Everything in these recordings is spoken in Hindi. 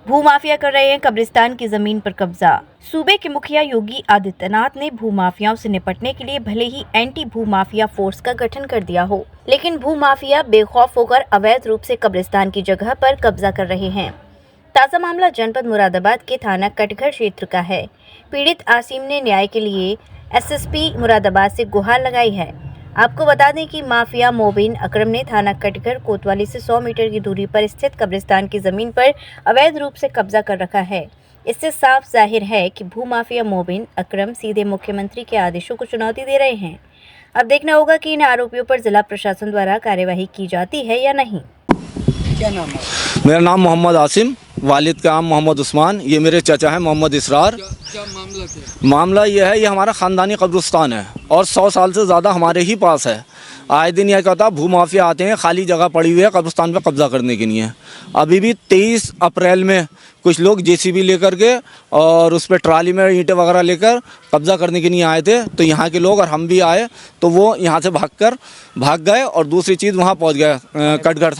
भूमाफिया कर रहे हैं कब्रिस्तान की जमीन पर कब्जा। सूबे के मुखिया योगी आदित्यनाथ ने भूमाफियाओं से निपटने के लिए भले ही एंटी भूमाफिया फोर्स का गठन कर दिया हो, लेकिन भूमाफिया बेखौफ होकर अवैध रूप से कब्रिस्तान की जगह पर कब्जा कर रहे हैं। ताज़ा मामला जनपद मुरादाबाद के थाना कटघर क्षेत्र का है। पीड़ित आसिम ने न्याय के लिए एसएसपी मुरादाबाद से गुहार लगाई है। आपको बता दें कि माफिया मोबिन अकरम ने थाना कटघर कोतवाली से 100 मीटर की दूरी पर स्थित कब्रिस्तान की जमीन पर अवैध रूप से कब्जा कर रखा है। इससे साफ जाहिर है कि भूमाफिया मोबिन अकरम सीधे मुख्यमंत्री के आदेशों को चुनौती दे रहे हैं। अब देखना होगा कि इन आरोपियों पर जिला प्रशासन द्वारा कार्यवाही की जाती है या नहीं। क्या नाम है? मेरा नाम मोहम्मद आसिम, वालिद का नाम मोहम्मद उस्मान, ये मेरे चाचा हैं मोहम्मद इसरार। क्या मामला क्या? मामला ये है, ये हमारा ख़ानदानी कब्रिस्तान है और 100 साल से ज़्यादा हमारे ही पास है। आए दिन यह कहता भूमाफिया आते हैं, खाली जगह पड़ी हुई है कब्रिस्तान पे कब्जा करने के लिए। अभी भी 23 अप्रैल में कुछ लोग जेसीबी लेकर के और उस पर ट्राली में ईंटें वगैरह लेकर कब्जा करने के लिए आए थे। तो यहाँ के लोग और हम भी आए तो वो यहाँ से भाग गए और दूसरी चीज़ वहाँ पहुँच गए कटघर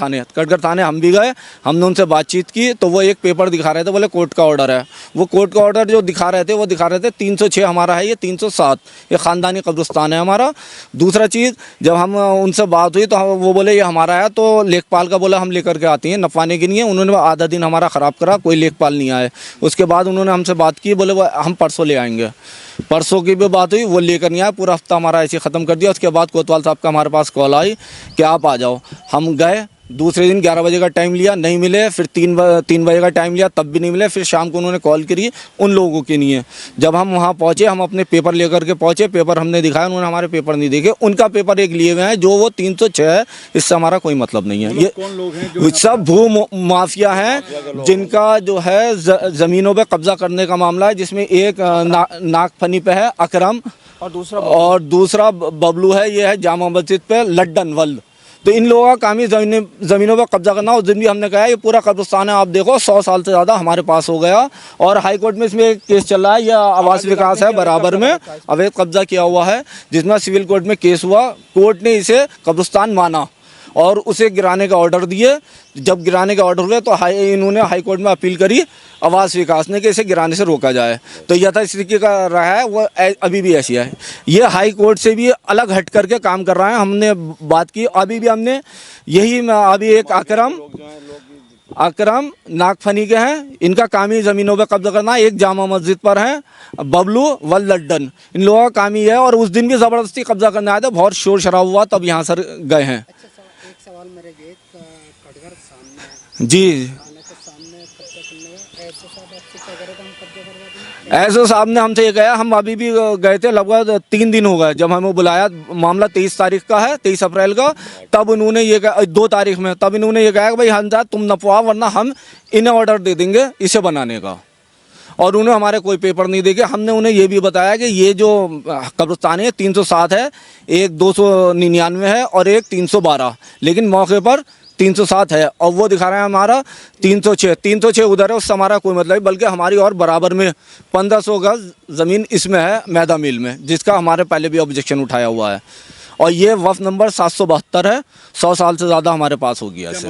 थाने हम भी गए। हमने उनसे बातचीत की तो वो एक पेपर दिखा रहे थे, बोले कोर्ट का ऑर्डर है। वो कोर्ट का ऑर्डर जो दिखा रहे थे वो दिखा रहे थे 306 हमारा है, ये 307 ये ख़ानदानी कब्रिस्तान है हमारा। दूसरा चीज़ जब हम उनसे बात हुई तो वो बोले ये हमारा है, तो लेखपाल का बोला हम लेकर के आते हैं नपवाने के लिए। उन्होंने आधा दिन हमारा ख़राब करा, कोई लेखपाल नहीं आए। उसके बाद उन्होंने हमसे बात की, बोले हम परसों ले आएंगे। परसों की भी बात हुई, वो लेकर नहीं आया। पूरा हफ्ता हमारा ऐसे ख़त्म कर दिया। उसके बाद कोतवाल साहब का हमारे पास कॉल आई कि आप आ जाओ। हम गए, दूसरे दिन 11 बजे का टाइम लिया, नहीं मिले। फिर 3 बजे का टाइम लिया, तब भी नहीं मिले। फिर शाम को उन्होंने कॉल करी उन लोगों के लिए। जब हम वहाँ पहुँचे, हम अपने पेपर लेकर के पहुँचे, पेपर हमने दिखाया, उन्होंने हमारे पेपर नहीं देखे। उनका पेपर एक लिए हुए हैं जो वो 306 है, इससे हमारा कोई मतलब नहीं है। ये कौन लोग हैं? सब भू माफिया हैं जिनका जो है ज़मीनों पर कब्जा करने का मामला है, जिसमें एक नागफनी पे है अकरम और दूसरा बबलू है, ये है जामा मस्जिद पे लड्डन वल्द। तो इन लोगों का काम ही ज़मीनों पर कब्जा करना। उस दिन भी हमने कहा ये पूरा कब्रिस्तान है, आप देखो 100 साल से ज़्यादा हमारे पास हो गया। और हाई कोर्ट में इसमें एक केस चल रहा है, यह आवास विकास है बराबर में अवैध कब्जा किया हुआ है, जिसमें सिविल कोर्ट में केस हुआ। कोर्ट ने इसे कब्रिस्तान माना और उसे गिराने का ऑर्डर दिए। जब गिराने का ऑर्डर हुए तो इन्होंने हाई कोर्ट में अपील करी आवास विकास ने कि इसे गिराने से रोका जाए। तो यथास्थिति का रहा है, वो अभी भी ऐसी है। ये हाई कोर्ट से भी अलग हट करके काम कर रहा है। हमने बात की, अभी भी हमने यही अभी एक अकरम नागफनी के हैं, इनका काम ही ज़मीनों पे कब्जा करना। एक जामा मस्जिद पर है बबलू वल लड्डन, इन लोगों का काम ही है। और उस दिन भी ज़बरदस्ती कब्जा करने आए थे, बहुत शोर शराब हुआ, तब यहाँ सर गए हैं। एक सवाल मेरे गेट कटघर सामने जी ऐसे साहब ने हमसे ये कहा, हम अभी भी गए थे, लगभग 3 दिन हो गए जब हमें बुलाया। मामला 23 तारीख का है, 23 अप्रैल का। तब उन्होंने ये कहा 2 तारीख में, तब इन्होंने ये कहा कि भाई हम तुम नपवा, वरना हम इन्हें ऑर्डर दे देंगे इसे बनाने का। और उन्हें हमारे कोई पेपर नहीं देखे। हमने उन्हें ये भी बताया कि ये जो कब्रिस्तान है 307 है, एक 299 है और एक 312, लेकिन मौके पर 307 है और वो दिखा रहे हैं हमारा 306 उधर है। उससे हमारा कोई मतलब नहीं, बल्कि हमारी और बराबर में 1500 गज ज़मीन इसमें है मैदा मिल में, जिसका हमारे पहले भी ऑब्जेक्शन उठाया हुआ है। और ये वफ नंबर 772 है, 100 साल से ज़्यादा हमारे पास हो गया इससे।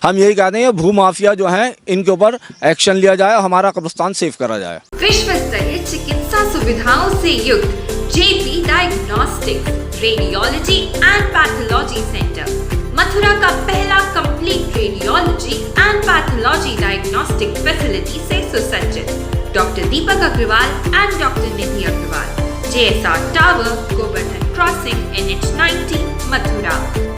हम यही कहते हैं भू माफिया जो हैं इनके ऊपर एक्शन लिया जाए, हमारा कब्रिस्तान सेफ करा जाए। विश्व स्तरीय चिकित्सा सुविधाओं से युक्त JP diagnostics radiology and pathology centre Mathura का पहला complete radiology and pathology diagnostic facility से सुसज्जित। Doctor Deepak Agarwal and doctor Nidhi Agarwal, JSR tower, Govardhan crossing, NH 90, Mathura.